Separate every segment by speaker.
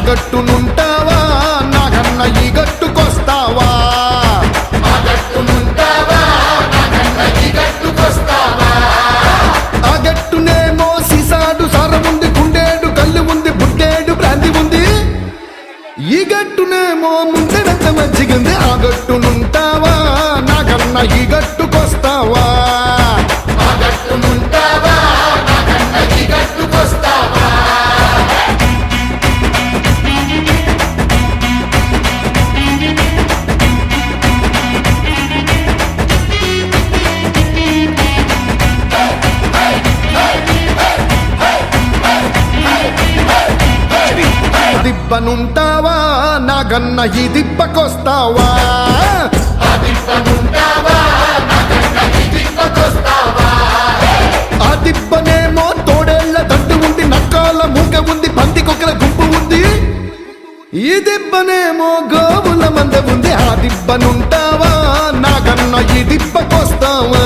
Speaker 1: గట్టునుంటావా నాగన్న ఈ గట్టుకొస్తావా ఆ గట్టునేమో సిసాడు సారముంది గుండేడు కళ్ళు ఉంది బుడ్డేడు బ్రాంతి ఉంది ఈ గట్టునేమో ముందెడంత మంచిగుంది ఆ గట్టునుంటావా నాగన్న ఈ గట్టుకొస్తావా దిబ్బనుంటావా నాగన్న ఈ దిబ్బకొస్తావా ఆ దిబ్బనేమో తోడేళ్ల దండు ఉంది నక్కాల మూక ఉంది పందికొకల గుంపు ఉంది ఈ దిబ్బనేమో గోవుల మంద ఉంది ఆ దిబ్బనుంటావా నాగన్న ఈ దిబ్బకొస్తావా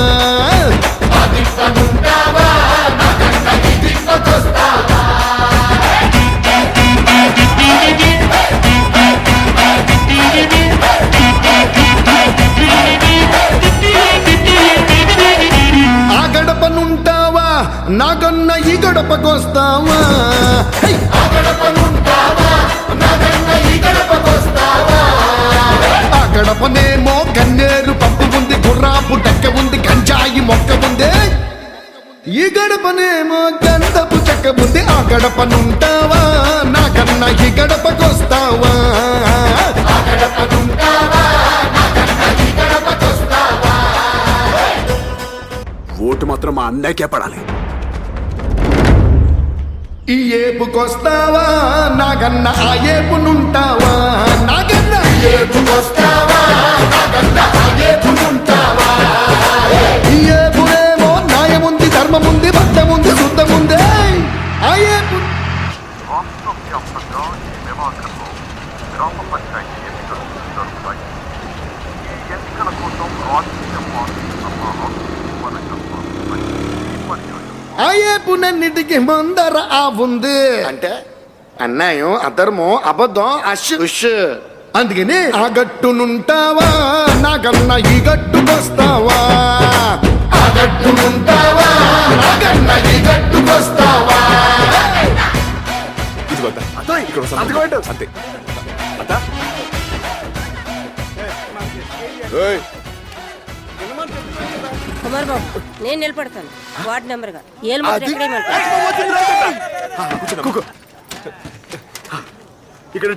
Speaker 1: నాగన్న ఈ గడపకొస్తావా ఆ గడపనేమో కన్నేరు పప్పు ఉంది గుర్రాపు డక్క ఉంది గంజాయి మొక్క ఉంది ఈ గడపనేమో గంధపు చెక్క ఉంది ఆ గడపనుంటావా నాగన్న ఈ గడపకొస్తావా
Speaker 2: ఓటు మాత్రం మా అన్నయ్యకే పడాలి.
Speaker 1: ఈ ఏపుకొస్తావా నాగన్న ఆ ఏపునుంటావా నాగన్న ఈ ఏపునేమో న్యాయముంది ధర్మముంది భక్తముంది శుద్ధముంది ఆ ఏపు
Speaker 3: రాష్ట్ర వ్యాప్తంగా ఈ నెలాఖరులో గ్రామ పంచాయతీ ఎన్నికలు జరుగుతాయి. ఈ ఎన్నికల కోసం రాజకీయ పార్టీ
Speaker 1: ఆ ఏపునన్నిటికి ముందర ఆ ఉంది అంటే అన్యాయం అధర్మం అబద్ధం అష్ అందుకని ఆ గట్టునుంటావా నాగన్న ఈ గట్టుకొస్తావా ఆ గట్టునుంటావా నాగన్న ఈ గట్టుకొస్తావా
Speaker 2: అంతే
Speaker 4: కుమార్ బాబు నేను నిలబడతాను వార్డు నెంబర్ గా ఏళ్ళు
Speaker 2: ఇక్కడ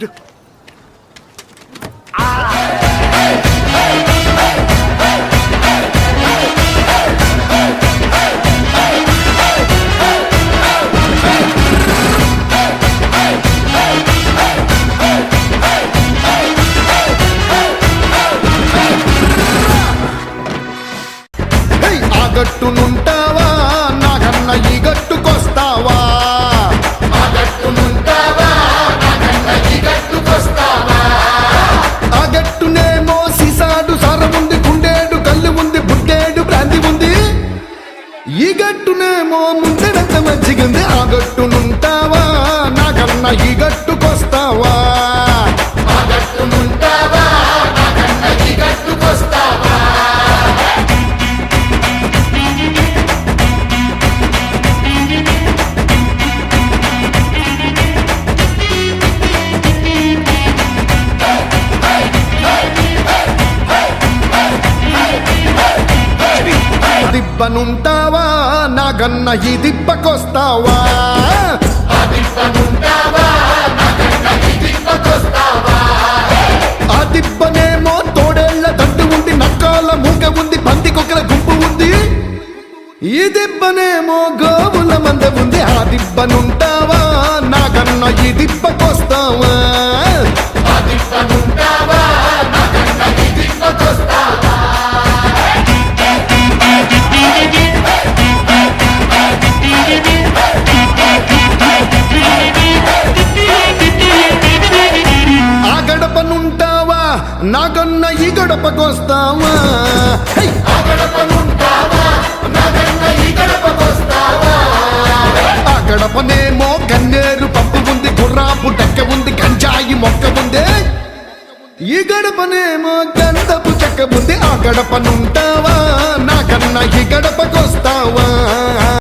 Speaker 1: గట్టునుంటావా నాగన్న ఈ గట్టుకొస్తావా ఆ గట్టునేమో సిసాడు సారముంది గుండేడు కళ్ళు ఉంది బుడ్డేడు బ్రాంతి ఉంది ఈ గట్టునేమో ముందెడంత మంచిగుంది ఆ గట్టునుంటావా నాగన్న ఈ గట్టుకొస్తావా దిబ్బనుంటావా నాగన్న ఈ దిబ్బకొస్తావా ఆ దిబ్బనేమో తోడేళ్ల దండు ఉంది నక్కాల మూక ఉంది పందికొకల గుంపు ఉంది ఈ దిబ్బనేమో గోవుల మంద ఉంది ఆ దిబ్బనుంటావా నాగన్న ఈ దిబ్బకొస్తావా నాగన్న ఈ గడపకొస్తావా ఆ గడపనేమో కన్నేరు పప్పు ఉంది గుర్రాపు డక్క ఉంది గంజ రాయి మొక్క ఉందే, ఈ గడపనేమో గంధపు చెక్క ఉంది. ఆ గడపనుంటావా నాకన్నా ఈ గడపకొస్తావా?